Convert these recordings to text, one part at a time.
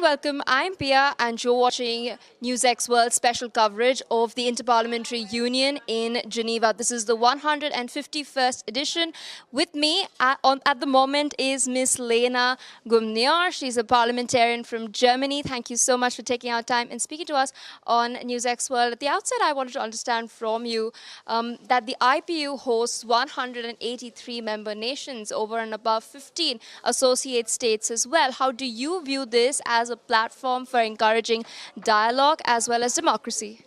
and welcome. I'm Pia and you're watching NewsX World special coverage of the Interparliamentary Union in Geneva. This is the 151st edition. With me at the moment is Miss Lena Gumnior. She's a parliamentarian from Germany. Thank you so much for taking our time and speaking to us on NewsX World. At the outset, I wanted to understand from you that the IPU hosts 183 member nations over and above 15 associate states as well. How do you view this as a platform for encouraging dialogue as well as democracy?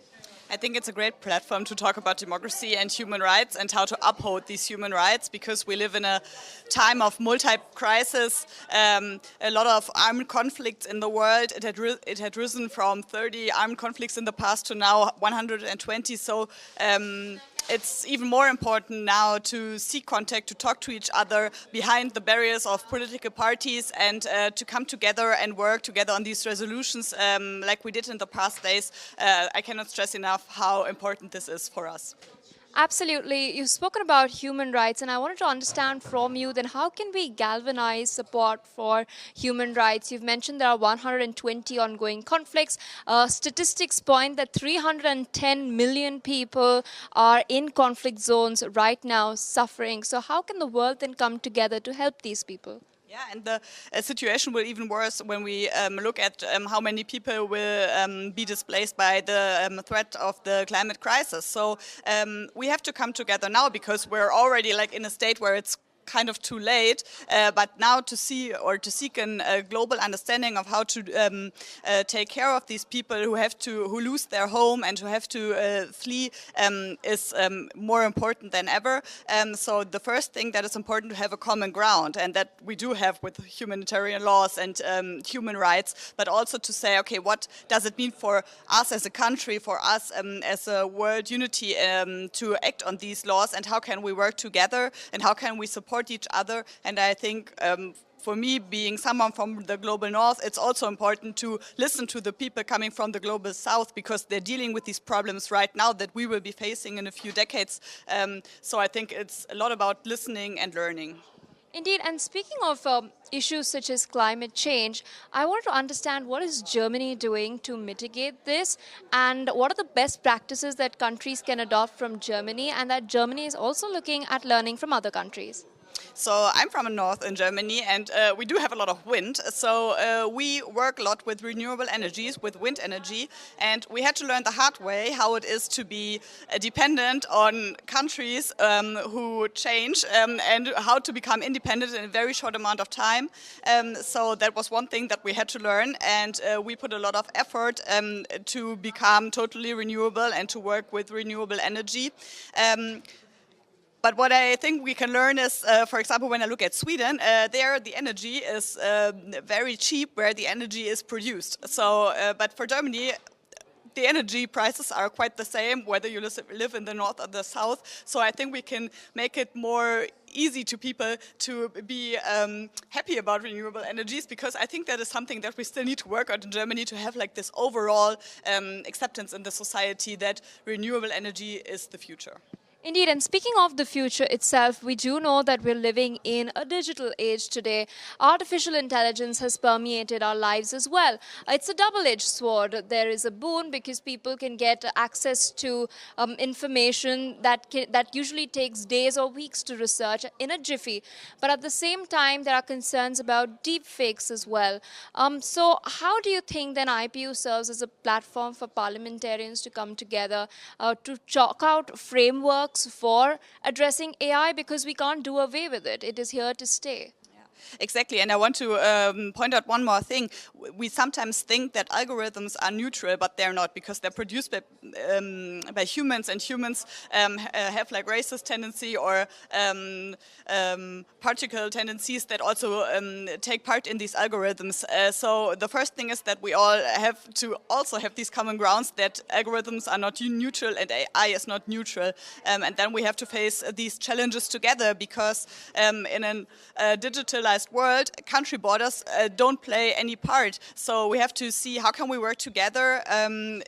I think it's a great platform to talk about democracy and human rights and how to uphold these human rights, because we live in a time of multi-crisis, a lot of armed conflicts in the world. It had risen from 30 armed conflicts in the past to now 120. So it's even more important now to seek contact, to talk to each other behind the barriers of political parties, and to come together and work together on these resolutions like we did in the past days. I cannot stress enough how important this is for us. Absolutely. You've spoken about human rights, and I wanted to understand from you then how can we galvanize support for human rights? You've mentioned there are 120 ongoing conflicts. Statistics point that 310 million people are in conflict zones right now suffering. So how can the world then come together to help these people? Yeah, and the situation will even worse when we look at how many people will be displaced by the threat of the climate crisis. So we have to come together now, because we're already in a state where it's kind of too late, but now to see or to seek a global understanding of how to take care of these people who lose their home and who have to flee is more important than ever. So the first thing that is important to have a common ground, and that we do have with humanitarian laws and human rights, but also to say, okay, what does it mean for us as a country, for us as a world unity to act on these laws, and how can we work together, and how can we support each other. And I think for me, being someone from the global north, it's also important to listen to the people coming from the global south, because they're dealing with these problems right now that we will be facing in a few decades. So I think it's a lot about listening and learning. Indeed, and speaking of issues such as climate change, I want to understand what is Germany doing to mitigate this, and what are the best practices that countries can adopt from Germany, and that Germany is also looking at learning from other countries. So I'm from the north in Germany, and we do have a lot of wind. So we work a lot with renewable energies, with wind energy, and we had to learn the hard way how it is to be dependent on countries who change, and how to become independent in a very short amount of time. So that was one thing that we had to learn, and we put a lot of effort to become totally renewable and to work with renewable energy. But what I think we can learn is, for example, when I look at Sweden, there the energy is very cheap where the energy is produced. So, but for Germany, the energy prices are quite the same, whether you live in the north or the south. So I think we can make it more easy to people to be happy about renewable energies, because I think that is something that we still need to work on in Germany, to have this overall acceptance in the society that renewable energy is the future. Indeed, and speaking of the future itself, we do know that we're living in a digital age today. Artificial intelligence has permeated our lives as well. It's a double-edged sword. There is a boon because people can get access to information that usually takes days or weeks to research in a jiffy. But at the same time, there are concerns about deep fakes as well. So how do you think then IPU serves as a platform for parliamentarians to come together to chalk out frameworks for addressing AI, because we can't do away with it. It is here to stay. Exactly, and I want to point out one more thing. We sometimes think that algorithms are neutral, but they're not, because they're produced by humans, and humans have racist tendency or particle tendencies that also take part in these algorithms. So the first thing is that we all have to also have these common grounds that algorithms are not neutral and AI is not neutral. And then we have to face these challenges together, because in a digitalized world, country borders don't play any part. So we have to see how can we work together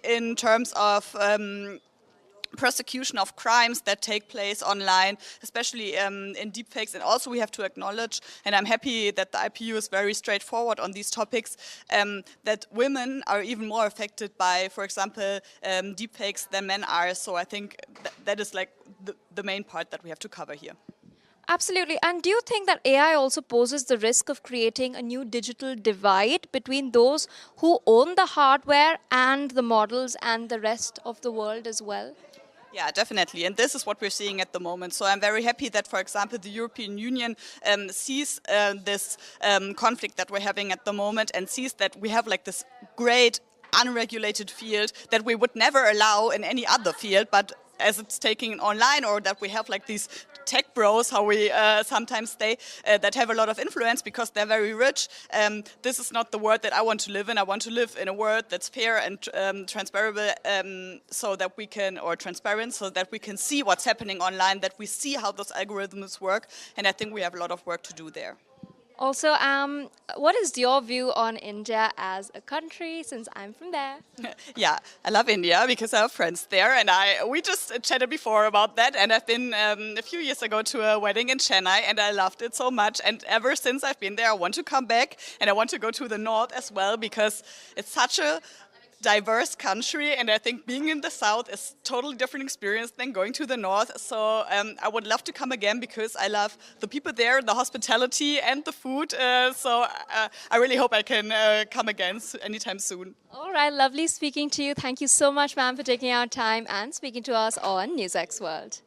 in terms of prosecution of crimes that take place online, especially in deepfakes. And also we have to acknowledge, and I'm happy that the IPU is very straightforward on these topics, that women are even more affected by, for example, deepfakes than men are. So I think that is like the main part that we have to cover here. Absolutely. And do you think that AI also poses the risk of creating a new digital divide between those who own the hardware and the models and the rest of the world as well? Yeah, definitely. And this is what we're seeing at the moment. So I'm very happy that, for example, the European Union sees this conflict that we're having at the moment and sees that we have like this great unregulated field that we would never allow in any other field, but as it's taking online, or that we have like these tech bros, how we sometimes say, that have a lot of influence because they're very rich. This is not the world that I want to live in. I want to live in a world that's fair and transparable, so that we can, or transparent, so that we can see what's happening online, that we see how those algorithms work. And I think we have a lot of work to do there. Also, what is your view on India as a country, since I'm from there? Yeah, I love India because I have friends there, and we just chatted before about that, and I've been a few years ago to a wedding in Chennai, and I loved it so much, and ever since I've been there I want to come back, and I want to go to the north as well, because it's such a diverse country, and I think being in the south is a totally different experience than going to the north. So I would love to come again because I love the people there, the hospitality and the food. So I really hope I can come again anytime soon. All right, lovely speaking to you. Thank you so much, ma'am, for taking our time and speaking to us on NewsX World.